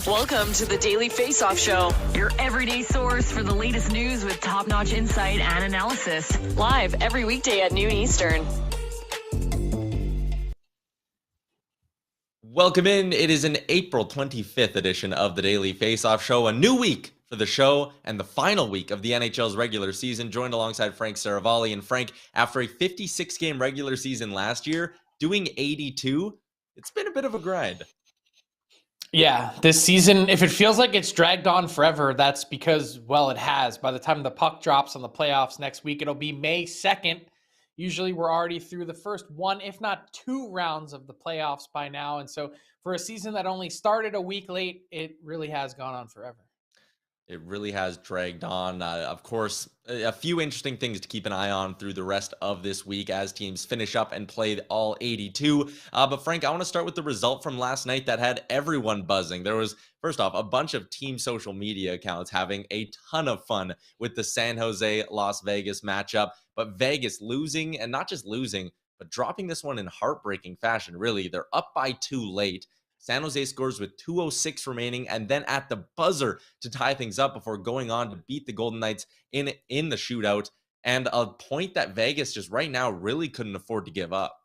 Welcome to the Daily Faceoff Show, your everyday source for the latest news with top-notch insight and analysis. Live every weekday at noon Eastern. Welcome in. It is an April 25th edition of the Daily Faceoff Show. A new week for the show and the final week of the NHL's regular season. Joined alongside Frank Seravalli. And Frank, after a 56-game regular season last year, doing 82, it's been a bit of a grind. Yeah, this season, if it feels like it's dragged on forever, that's because, well, it has. By the time the puck drops on the playoffs next week, it'll be May 2nd. Usually we're already through the first one, if not two rounds of the playoffs by now. And so for a season that only started a week late, it really has gone on forever. It really has dragged on. Of course, a few interesting things to keep an eye on through the rest of this week as teams finish up and play all 82. But Frank, I want to start with the result from last night that had everyone buzzing. There was, first off, a bunch of team social media accounts having a ton of fun with the San Jose-Las Vegas matchup. But Vegas losing, and not just losing, but dropping this one in heartbreaking fashion, really. They're up by two late. San Jose scores with 2:06 remaining, and then at the buzzer to tie things up before going on to beat the Golden Knights in the shootout, and a point that Vegas just right now really couldn't afford to give up.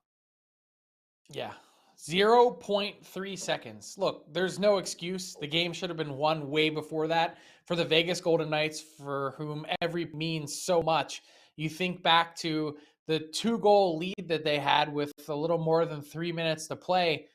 Yeah, 0.3 seconds. Look, there's no excuse. The game should have been won way before that for the Vegas Golden Knights, for whom every means so much. You think back to the 2-goal lead that they had with a little more than 3 minutes to play.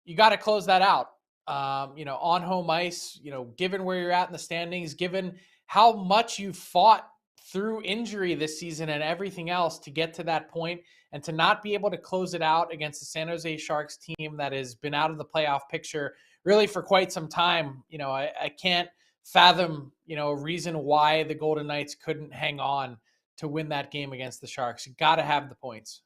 You got to close that out, on home ice, given where you're at in the standings, given how much you fought through injury this season and everything else to get to that point, and to not be able to close it out against the San Jose Sharks team that has been out of the playoff picture really for quite some time. I can't fathom, a reason why the Golden Knights couldn't hang on to win that game against the Sharks. You got to have the points.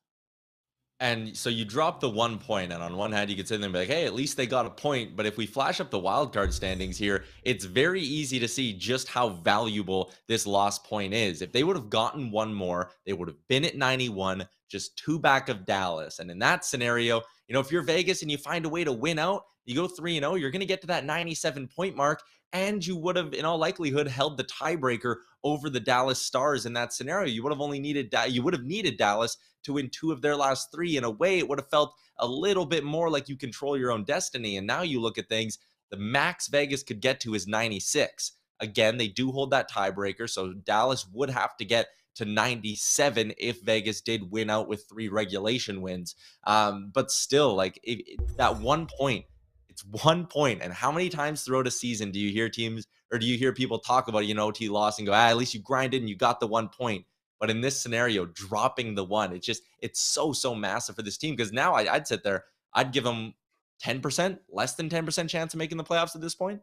And so you drop the 1 point, and on one hand, you could sit there and be like, hey, at least they got a point. But if we flash up the wildcard standings here, it's very easy to see just how valuable this lost point is. If they would have gotten one more, they would have been at 91, just two back of Dallas. And in that scenario, if you're Vegas and you find a way to win out, you go 3-0, you're going to get to that 97-point mark, and you would have, in all likelihood, held the tiebreaker over the Dallas Stars in that scenario. You would have needed Dallas to win two of their last three. In a way, it would have felt a little bit more like you control your own destiny. And now you look at things, the max Vegas could get to is 96. Again, they do hold that tiebreaker, so Dallas would have to get to 97 if Vegas did win out with 3 regulation wins. But still, that 1 point, it's 1 point. And how many times throughout a season do you hear teams, or do you hear people talk about, OT loss and go, at least you grinded and you got the 1 point. But in this scenario, dropping the one, it's so massive for this team. Because now I'd sit there, I'd give them 10%, less than 10% chance of making the playoffs at this point.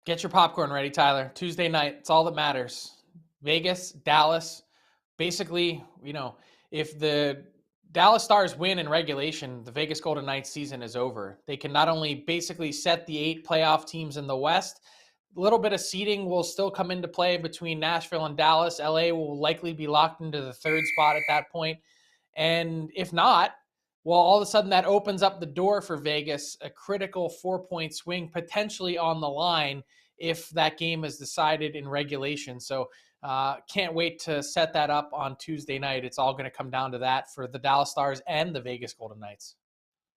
Get your popcorn ready, Tyler. Tuesday night, it's all that matters. Vegas, Dallas. Basically, if the Dallas Stars win in regulation, the Vegas Golden Knights season is over. They can not only basically set the 8 playoff teams in the West, a little bit of seeding will still come into play between Nashville and Dallas. LA will likely be locked into the 3rd spot at that point. And if not, well, all of a sudden that opens up the door for Vegas, a critical 4-point swing potentially on the line if that game is decided in regulation. So can't wait to set that up on Tuesday night. It's all going to come down to that for the Dallas Stars and the Vegas Golden Knights.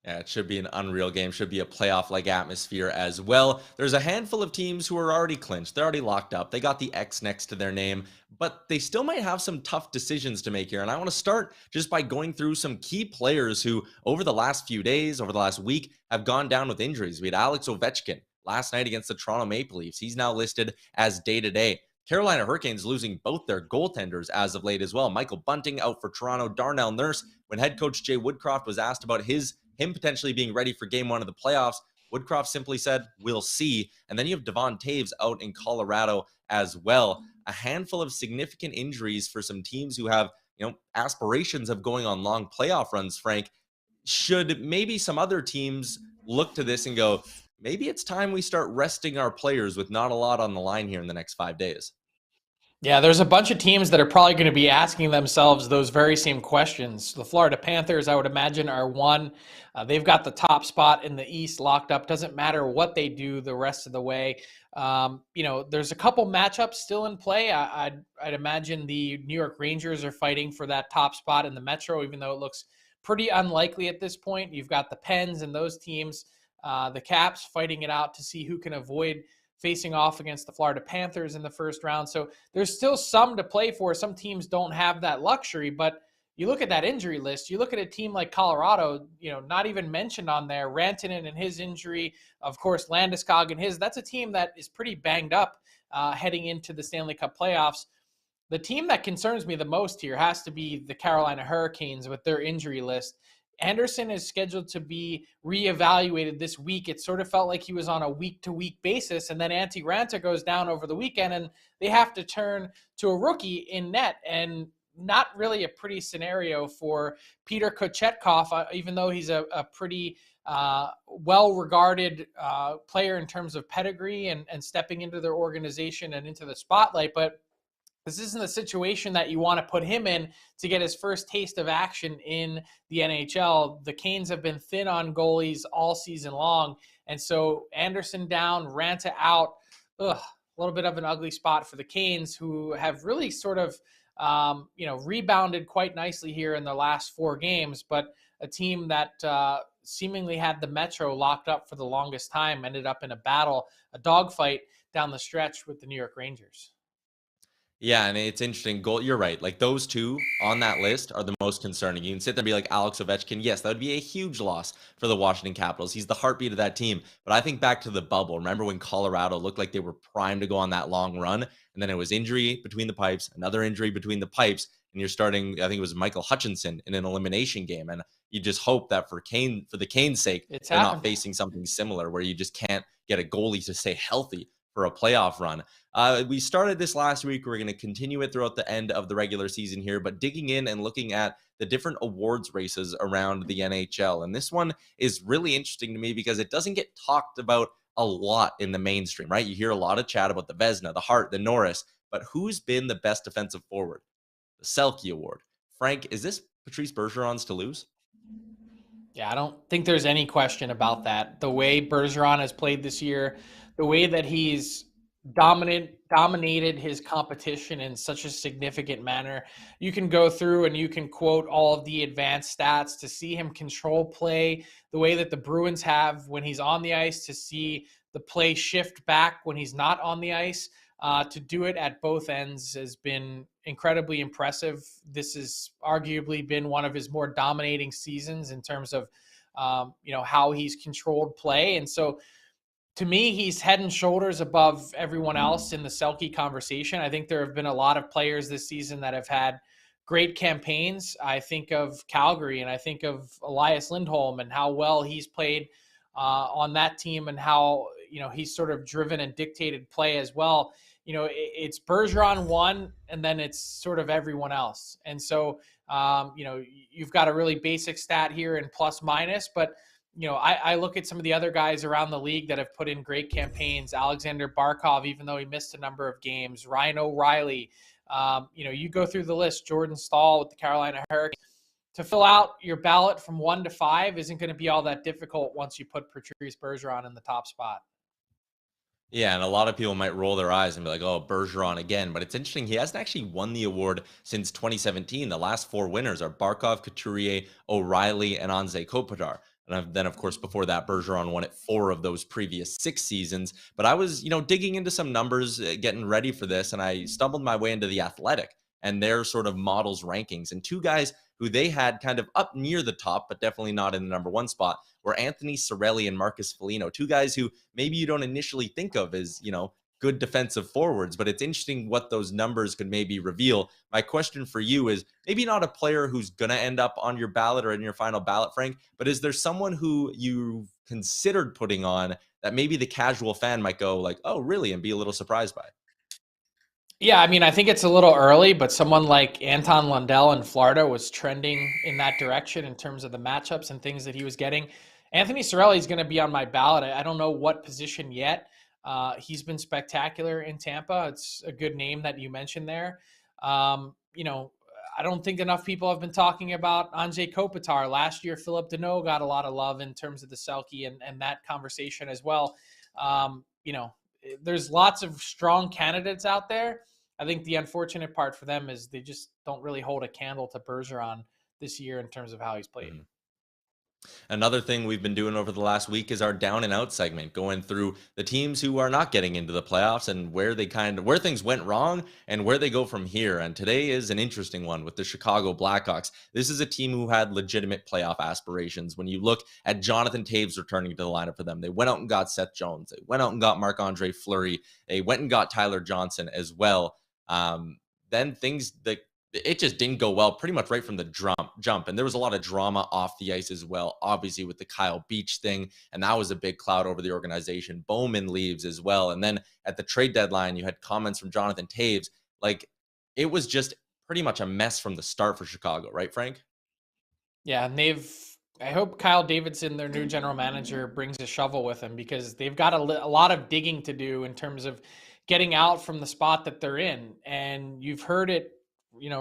Yeah, it should be an unreal game. Should be a playoff-like atmosphere as well. There's a handful of teams who are already clinched. They're already locked up. They got the X next to their name, but they still might have some tough decisions to make here. And I want to start just by going through some key players who, over the last few days, over the last week, have gone down with injuries. We had Alex Ovechkin last night against the Toronto Maple Leafs. He's now listed as day-to-day. Carolina Hurricanes losing both their goaltenders as of late as well. Michael Bunting out for Toronto. Darnell Nurse, when head coach Jay Woodcroft was asked about him potentially being ready for game 1 of the playoffs, Woodcroft simply said, we'll see. And then you have Devon Taves out in Colorado as well. A handful of significant injuries for some teams who have, aspirations of going on long playoff runs, Frank. Should maybe some other teams look to this and go, maybe it's time we start resting our players with not a lot on the line here in the next 5 days? Yeah, there's a bunch of teams that are probably going to be asking themselves those very same questions. The Florida Panthers, I would imagine, are one. They've got the top spot in the East locked up. Doesn't matter what they do the rest of the way. There's a couple matchups still in play. I'd imagine the New York Rangers are fighting for that top spot in the Metro, even though it looks pretty unlikely at this point. You've got the Pens and those teams, the Caps fighting it out to see who can avoid facing off against the Florida Panthers in the first round. So there's still some to play for. Some teams don't have that luxury, but you look at that injury list, you look at a team like Colorado, not even mentioned on there, Rantanen and his injury, of course, Landeskog and his, that's a team that is pretty banged up heading into the Stanley Cup playoffs. The team that concerns me the most here has to be the Carolina Hurricanes with their injury list. Anderson is scheduled to be reevaluated this week. It sort of felt like he was on a week-to-week basis, and then Antti Ranta goes down over the weekend, and they have to turn to a rookie in net, and not really a pretty scenario for Peter Kochetkov, even though he's a pretty well-regarded player in terms of pedigree and stepping into their organization and into the spotlight. But this isn't the situation that you want to put him in to get his first taste of action in the NHL. The Canes have been thin on goalies all season long. And so Anderson down, Ranta out, a little bit of an ugly spot for the Canes, who have really sort of, rebounded quite nicely here in the last 4 games. But a team that seemingly had the Metro locked up for the longest time ended up in a battle, a dogfight down the stretch with the New York Rangers. Yeah, and it's interesting. You're right. Like those two on that list are the most concerning. You can sit there and be like Alex Ovechkin. Yes, that would be a huge loss for the Washington Capitals. He's the heartbeat of that team. But I think back to the bubble. Remember when Colorado looked like they were primed to go on that long run, and then it was injury between the pipes, another injury between the pipes, and you're starting. I think it was Michael Hutchinson in an elimination game, and you just hope that for the Canes' sake, they're not facing something similar where you just can't get a goalie to stay healthy for a playoff run. We started this last week. We're going to continue it throughout the end of the regular season here, but digging in and looking at the different awards races around the NHL. And this one is really interesting to me because it doesn't get talked about a lot in the mainstream, right? You hear a lot of chat about the Vezina, the Hart, the Norris, but who's been the best defensive forward? The Selke Award. Frank, is this Patrice Bergeron's to lose? Yeah, I don't think there's any question about that. The way Bergeron has played this year, the way that he's dominated his competition in such a significant manner. You can go through and you can quote all of the advanced stats to see him control play the way that the Bruins have when he's on the ice, to see the play shift back when he's not on the ice. To do it at both ends has been incredibly impressive. This has arguably been one of his more dominating seasons in terms of how he's controlled play. And so to me, he's head and shoulders above everyone else in the Selke conversation. I think there have been a lot of players this season that have had great campaigns. I think of Calgary, and I think of Elias Lindholm and how well he's played on that team, and how he's sort of driven and dictated play as well. It's Bergeron one, and then it's sort of everyone else. And so you've got a really basic stat here in plus minus, but I look at some of the other guys around the league that have put in great campaigns. Alexander Barkov, even though he missed a number of games. Ryan O'Reilly. You go through the list. Jordan Staal with the Carolina Hurricanes. To fill out your ballot from 1 to 5 isn't going to be all that difficult once you put Patrice Bergeron in the top spot. Yeah, and a lot of people might roll their eyes and be like, oh, Bergeron again. But it's interesting. He hasn't actually won the award since 2017. The last 4 winners are Barkov, Couturier, O'Reilly, and Anze Kopitar. And then, of course, before that, Bergeron won it 4 of those previous 6 seasons. But I was, digging into some numbers, getting ready for this, and I stumbled my way into The Athletic and their sort of models rankings. And 2 guys who they had kind of up near the top, but definitely not in the number 1 spot, were Anthony Cirelli and Marcus Foligno. 2 guys who maybe you don't initially think of as, good defensive forwards, but it's interesting what those numbers could maybe reveal. My question for you is maybe not a player who's going to end up on your ballot or in your final ballot, Frank, but is there someone who you've considered putting on that maybe the casual fan might go like, oh, really? And be a little surprised by? Yeah, I mean, I think it's a little early, but someone like Anton Lundell in Florida was trending in that direction in terms of the matchups and things that he was getting. Anthony Cirelli is going to be on my ballot. I don't know what position yet. He's been spectacular in Tampa. It's a good name that you mentioned there. I don't think enough people have been talking about Anze Kopitar. Last year, Philip Deneau got a lot of love in terms of the Selke and that conversation as well. There's lots of strong candidates out there. I think the unfortunate part for them is they just don't really hold a candle to Bergeron this year in terms of how he's played. Another thing we've been doing over the last week is our down and out segment, going through the teams who are not getting into the playoffs and where things went wrong and where they go from here. And today is an interesting one with the Chicago Blackhawks. This is a team who had legitimate playoff aspirations. When you look at Jonathan Toews returning to the lineup for them, they went out and got Seth Jones. They went out and got Marc-Andre Fleury. They went and got Tyler Johnson as well. Then it just didn't go well pretty much right from the jump. And there was a lot of drama off the ice as well, obviously with the Kyle Beach thing. And that was a big cloud over the organization. Bowman leaves as well. And then at the trade deadline, you had comments from Jonathan Toews. Like, it was just pretty much a mess from the start for Chicago, right, Frank? Yeah, and I hope Kyle Davidson, their new general manager, brings a shovel with him, because they've got a lot of digging to do in terms of getting out from the spot that they're in. And you've heard it,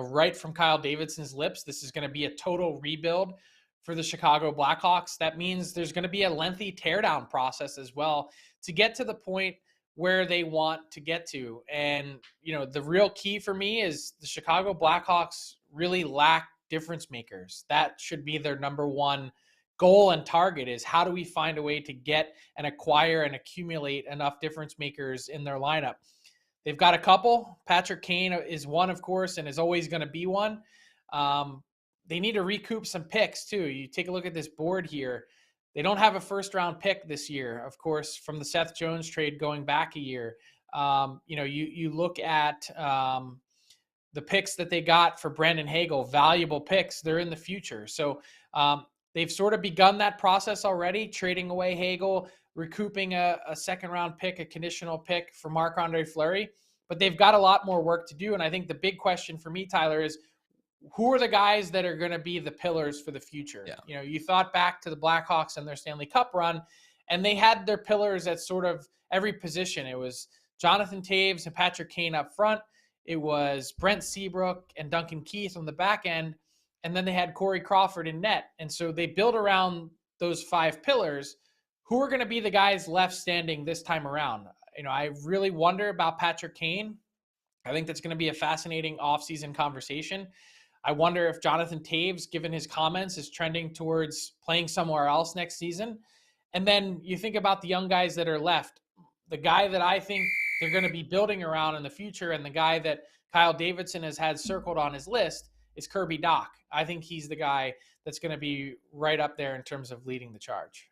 right from Kyle Davidson's lips. This is going to be a total rebuild for the Chicago Blackhawks. That means there's going to be a lengthy teardown process as well to get to the point where they want to get to. And, the real key for me is the Chicago Blackhawks really lack difference makers. That should be their number one goal and target, is how do we find a way to get and acquire and accumulate enough difference makers in their lineup. They've got a couple. Patrick Kane is one, of course, and is always going to be one. They need to recoup some picks, too. You take a look at this board here. They don't have a first-round pick this year, of course, from the Seth Jones trade going back a year. You look at the picks that they got for Brandon Hagel, valuable picks. They're in the future. So they've sort of begun that process already, trading away Hagel, recouping a second-round pick, a conditional pick for Marc-Andre Fleury. But they've got a lot more work to do. And I think the big question for me, Tyler, is who are the guys that are going to be the pillars for the future? Yeah. You thought back to the Blackhawks and their Stanley Cup run, and they had their pillars at sort of every position. It was Jonathan Toews and Patrick Kane up front. It was Brent Seabrook and Duncan Keith on the back end. And then they had Corey Crawford in net. And so they built around those five pillars. Who are going to be the guys left standing this time around? I really wonder about Patrick Kane. I think that's going to be a fascinating offseason conversation. I wonder if Jonathan Toews, given his comments, is trending towards playing somewhere else next season. And then you think about the young guys that are left. The guy that I think they're going to be building around in the future, and the guy that Kyle Davidson has had circled on his list, is Kirby Dach. I think he's the guy that's going to be right up there in terms of leading the charge.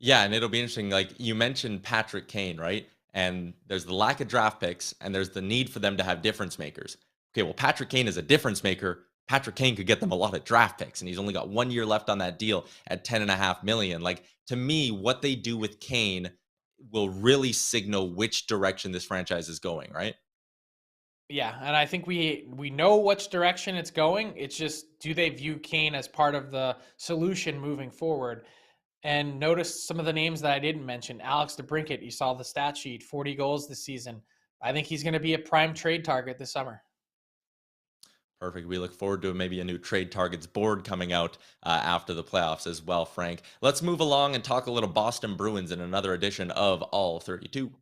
Yeah, and it'll be interesting. Like you mentioned Patrick Kane, right? And there's the lack of draft picks, and there's the need for them to have difference makers. Okay, well, Patrick Kane is a difference maker. Patrick Kane could get them a lot of draft picks, and he's only got 1 year left on that deal at $10.5 million. Like, to me, what they do with Kane will really signal which direction this franchise is going, right? Yeah, and I think we know which direction it's going. It's just, do they view Kane as part of the solution moving forward? And notice some of the names that I didn't mention. Alex DeBrincat, you saw the stat sheet, 40 goals this season. I think he's going to be a prime trade target this summer. Perfect. We look forward to maybe a new trade targets board coming out after the playoffs as well, Frank. Let's move along and talk a little Boston Bruins in another edition of All 32.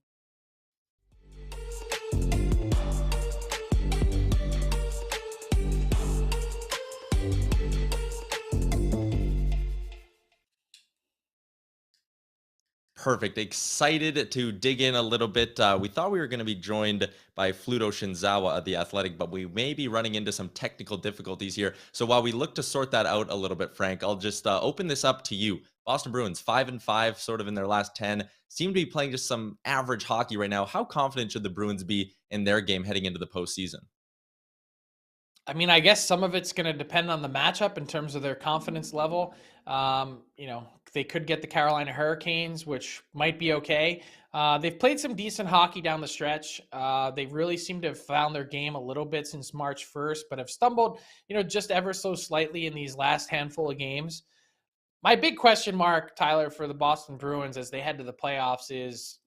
Perfect. Excited to dig in a little bit. We thought we were going to be joined by Fluto Shinzawa of The Athletic, but we may be running into some technical difficulties here. So while we look to sort that out a little bit, Frank, I'll just open this up to you. Boston Bruins, 5-5, sort of in their last 10, seem to be playing just some average hockey right now. How confident should the Bruins be in their game heading into the postseason? I mean, I guess some of it's going to depend on the matchup in terms of their confidence level. They could get the Carolina Hurricanes, which might be okay. They've played some decent hockey down the stretch. They really seem to have found their game a little bit since March 1st, but have stumbled, just ever so slightly in these last handful of games. My big question mark, Tyler, for the Boston Bruins as they head to the playoffs is,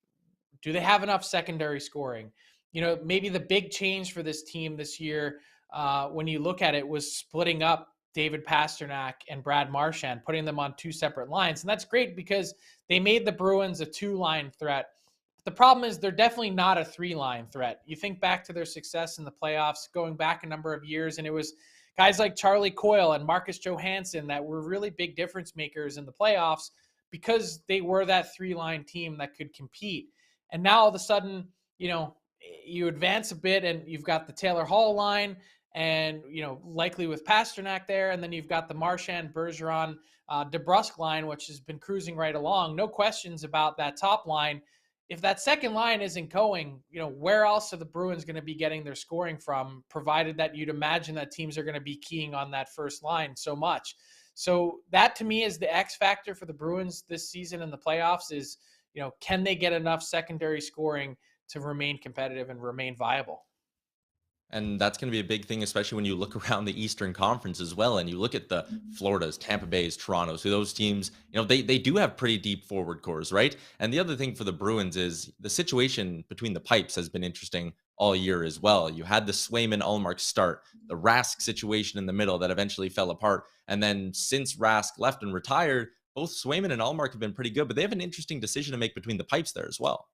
do they have enough secondary scoring? Maybe the big change for this team this year, when you look at it, was splitting up David Pasternak and Brad Marchand, putting them on two separate lines. And that's great because they made the Bruins a two-line threat. But the problem is they're definitely not a three-line threat. You think back to their success in the playoffs, going back a number of years, and it was guys like Charlie Coyle and Marcus Johansson that were really big difference makers in the playoffs because they were that three-line team that could compete. And now all of a sudden, you advance a bit and you've got the Taylor Hall line and, likely with Pasternak there. And then you've got the Marchand, Bergeron, DeBrusque line, which has been cruising right along. No questions about that top line. If that second line isn't going, where else are the Bruins going to be getting their scoring from, provided that you'd imagine that teams are going to be keying on that first line so much. So that to me is the X factor for the Bruins this season in the playoffs is, can they get enough secondary scoring to remain competitive and remain viable? And that's going to be a big thing, especially when you look around the Eastern Conference as well. And you look at the Floridas, Tampa Bays, Torontos, so those teams, they do have pretty deep forward cores, right? And the other thing for the Bruins is the situation between the pipes has been interesting all year as well. You had the Swayman-Ullmark start, the Rask situation in the middle that eventually fell apart. And then since Rask left and retired, both Swayman and Ullmark have been pretty good, but they have an interesting decision to make between the pipes there as well.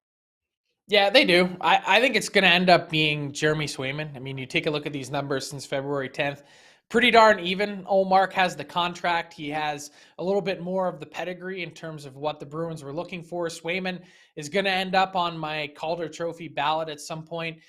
Yeah, they do. I think it's going to end up being Jeremy Swayman. I mean, you take a look at these numbers since February 10th, pretty darn even. Ullmark has the contract. He has a little bit more of the pedigree in terms of what the Bruins were looking for. Swayman is going to end up on my Calder Trophy ballot at some point.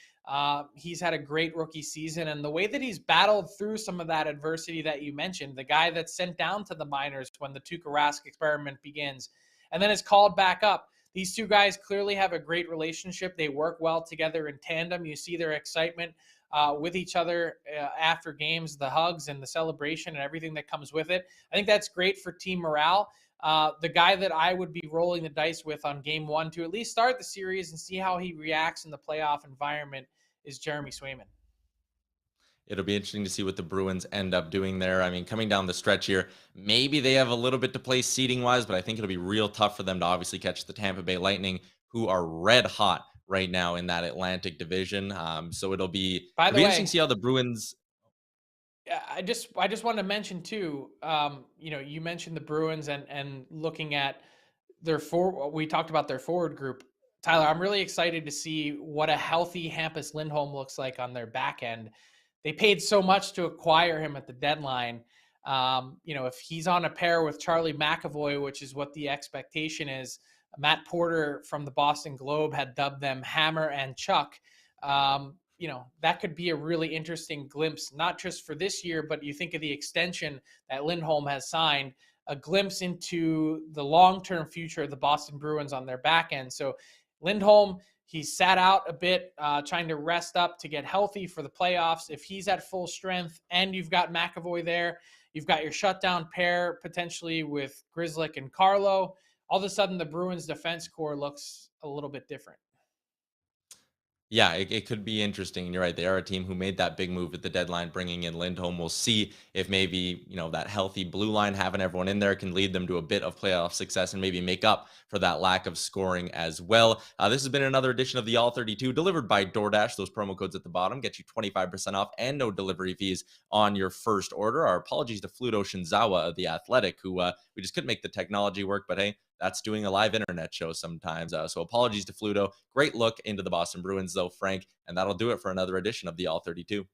He's had a great rookie season, and the way that he's battled through some of that adversity that you mentioned, the guy that's sent down to the minors when the Tuukka Rask experiment begins, and then is called back up. These two guys clearly have a great relationship. They work well together in tandem. You see their excitement with each other after games, the hugs and the celebration and everything that comes with it. I think that's great for team morale. The guy that I would be rolling the dice with on game one to at least start the series and see how he reacts in the playoff environment is Jeremy Swayman. It'll be interesting to see what the Bruins end up doing there. I mean, coming down the stretch here, maybe they have a little bit to play seeding-wise, but I think it'll be real tough for them to obviously catch the Tampa Bay Lightning, who are red hot right now in that Atlantic division. So it'll be interesting to see how the Bruins. I just wanted to mention too, you mentioned the Bruins and looking at we talked about their forward group. Tyler, I'm really excited to see what a healthy Hampus Lindholm looks like on their back end. They paid so much to acquire him at the deadline. If he's on a pair with Charlie McAvoy, which is what the expectation is, Matt Porter from the Boston Globe had dubbed them Hammer and Chuck. That could be a really interesting glimpse, not just for this year, but you think of the extension that Lindholm has signed, a glimpse into the long-term future of the Boston Bruins on their back end. So Lindholm, he sat out a bit, trying to rest up to get healthy for the playoffs. If he's at full strength and you've got McAvoy there, you've got your shutdown pair potentially with Grzelcyk and Carlo. All of a sudden, the Bruins defense core looks a little bit different. Yeah, it could be interesting. And you're right. They are a team who made that big move at the deadline, bringing in Lindholm. We'll see if maybe, that healthy blue line, having everyone in there, can lead them to a bit of playoff success and maybe make up for that lack of scoring as well. This has been another edition of the All 32 delivered by DoorDash. Those promo codes at the bottom get you 25% off and no delivery fees on your first order. Our apologies to Fluto Shinzawa of The Athletic, who we just couldn't make the technology work, but hey, that's doing a live internet show sometimes. So apologies to Fluto. Great look into the Boston Bruins, though, Frank. And that'll do it for another edition of the All 32.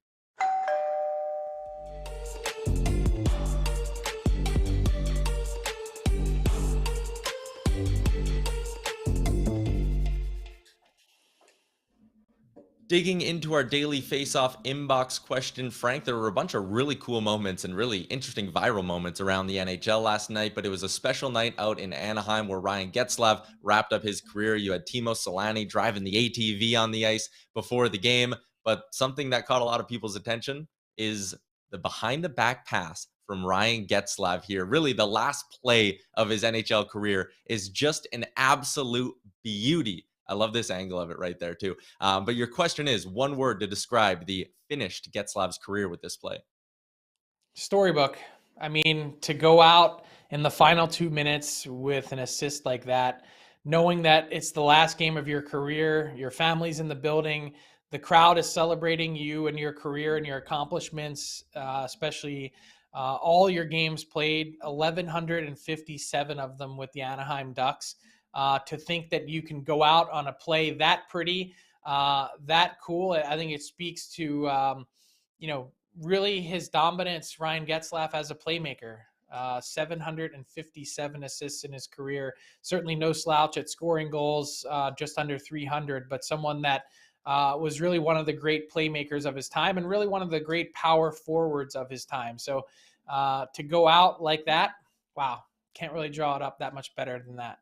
Digging into our Daily Faceoff inbox question, Frank, there were a bunch of really cool moments and really interesting viral moments around the NHL last night, but it was a special night out in Anaheim where Ryan Getzlaf wrapped up his career. You had Timo Solani driving the ATV on the ice before the game, but something that caught a lot of people's attention is the behind-the-back pass from Ryan Getzlaf here. Really, the last play of his NHL career is just an absolute beauty. I love this angle of it right there, too. But your question is, one word to describe the finished Getzlaf's career with this play. Storybook. I mean, to go out in the final 2 minutes with an assist like that, knowing that it's the last game of your career, your family's in the building, the crowd is celebrating you and your career and your accomplishments, especially all your games played, 1,157 of them with the Anaheim Ducks. To think that you can go out on a play that pretty, that cool, I think it speaks to, really his dominance, Ryan Getzlaf, as a playmaker. 757 assists in his career. Certainly no slouch at scoring goals, just under 300, but someone that was really one of the great playmakers of his time and really one of the great power forwards of his time. So to go out like that, wow, can't really draw it up that much better than that.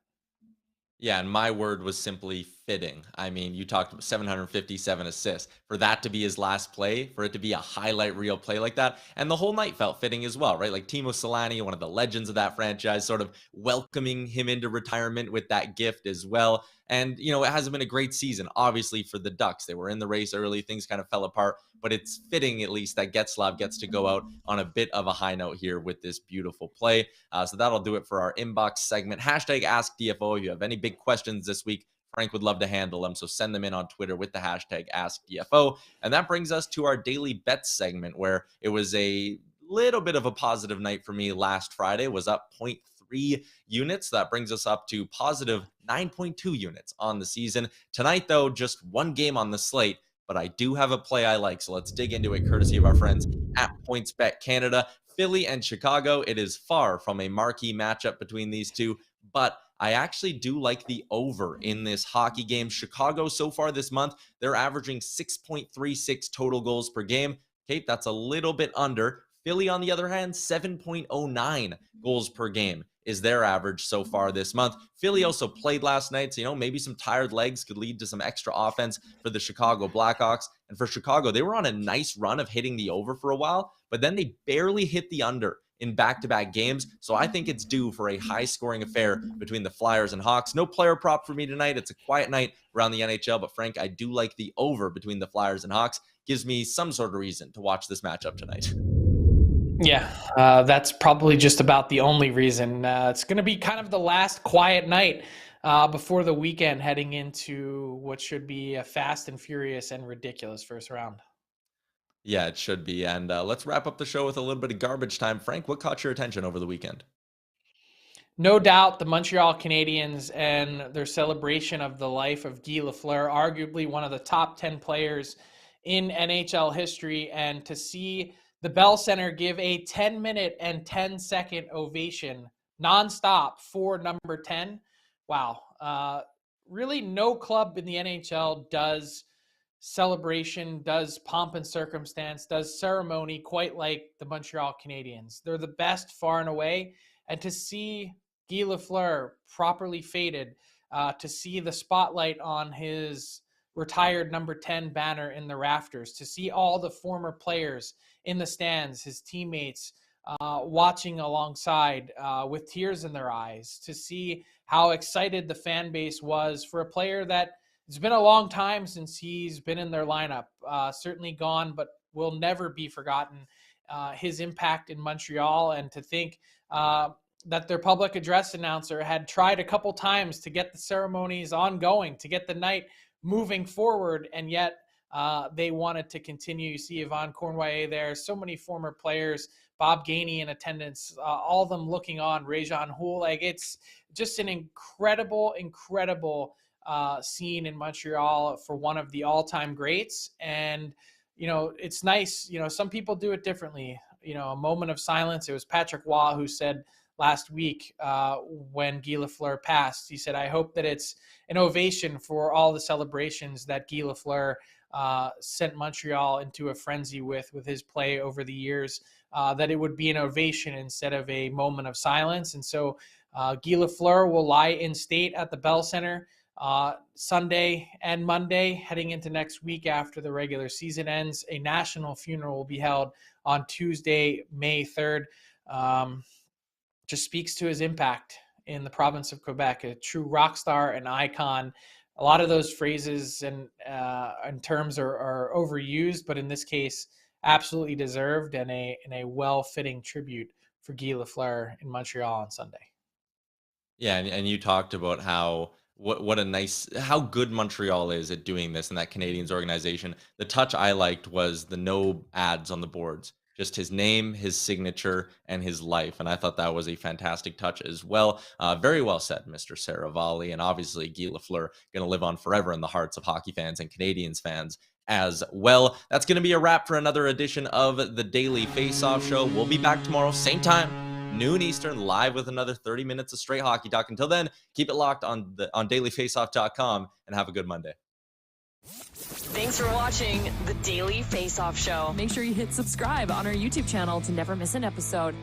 Yeah, and my word was simply fitting. I mean, you talked about 757 assists. For that to be his last play, for it to be a highlight reel play like that, and the whole night felt fitting as well, right? Like Timo Solani, one of the legends of that franchise, sort of welcoming him into retirement with that gift as well. And, it hasn't been a great season, obviously, for the Ducks. They were in the race early, things kind of fell apart, but it's fitting at least that Getzlaf gets to go out on a bit of a high note here with this beautiful play. So that'll do it for our inbox segment. Hashtag AskDFO if you have any big questions this week. Frank would love to handle them, so send them in on Twitter with the hashtag AskDFO. And that brings us to our daily bets segment, where it was a little bit of a positive night for me last Friday. Was up 0.3 units. That brings us up to positive 9.2 units on the season. Tonight, though, just one game on the slate, but I do have a play I like, so let's dig into it, courtesy of our friends at PointsBet Canada. Philly and Chicago, it is far from a marquee matchup between these two, but I actually do like the over in this hockey game. Chicago, so far this month, they're averaging 6.36 total goals per game. Okay, that's a little bit under. Philly, on the other hand, 7.09 goals per game is their average so far this month. Philly also played last night, so, maybe some tired legs could lead to some extra offense for the Chicago Blackhawks. And for Chicago, they were on a nice run of hitting the over for a while, but then they barely hit the under in back-to-back games. So I think it's due for a high-scoring affair between the Flyers and Hawks. No player prop for me tonight. It's a quiet night around the NHL, but Frank, I do like the over between the Flyers and Hawks. Gives me some sort of reason to watch this matchup tonight. Yeah, that's probably just about the only reason. It's going to be kind of the last quiet night before the weekend, heading into what should be a fast and furious and ridiculous first round. Yeah, it should be. And let's wrap up the show with a little bit of garbage time. Frank, what caught your attention over the weekend? No doubt the Montreal Canadiens and their celebration of the life of Guy Lafleur, arguably one of the top 10 players in NHL history, and to see the Bell Center give a 10-minute and 10-second ovation nonstop for number 10. Wow. Really no club in the NHL does celebration, does pomp and circumstance, does ceremony quite like the Montreal Canadiens. They're the best far and away. And to see Guy Lafleur properly faded, to see the spotlight on his retired number 10 banner in the rafters, to see all the former players in the stands, his teammates watching alongside with tears in their eyes, to see how excited the fan base was for a player that it's been a long time since he's been in their lineup, certainly gone, but will never be forgotten. His impact in Montreal, and to think that their public address announcer had tried a couple times to get the ceremonies ongoing, to get the night moving forward, and yet they wanted to continue. You see Yvonne Cornway there, so many former players, Bob Gainey in attendance, all of them looking on, Rajan Houle. Like, it's just an incredible scene in Montreal for one of the all-time greats. And, it's nice. Some people do it differently. A moment of silence. It was Patrick Waugh who said last week when Guy Lafleur passed, he said, I hope that it's an ovation for all the celebrations that Guy Lafleur sent Montreal into a frenzy with his play over the years, that it would be an ovation instead of a moment of silence. And so Guy Lafleur will lie in state at the Bell Center Sunday and Monday, heading into next week after the regular season ends. A national funeral will be held on Tuesday, May 3rd. Just speaks to his impact in the province of Quebec, a true rock star, an icon. A lot of those phrases and terms are overused, but in this case, absolutely deserved, and a well-fitting tribute for Guy Lafleur in Montreal on Sunday. Yeah, and you talked about how how good Montreal is at doing this in that Canadiens organization. The touch I liked was the no ads on the boards, just his name, his signature, and his life. And I thought that was a fantastic touch as well. Very well said, Mr. Seravalli. And obviously, Guy Lafleur going to live on forever in the hearts of hockey fans and Canadiens fans as well. That's going to be a wrap for another edition of the Daily Faceoff Show. We'll be back tomorrow, same time, noon Eastern, live with another 30 minutes of straight hockey talk. Until then, keep it locked on dailyfaceoff.com and have a good Monday. Thanks for watching the Daily Faceoff Show. Make sure you hit subscribe on our YouTube channel to never miss an episode.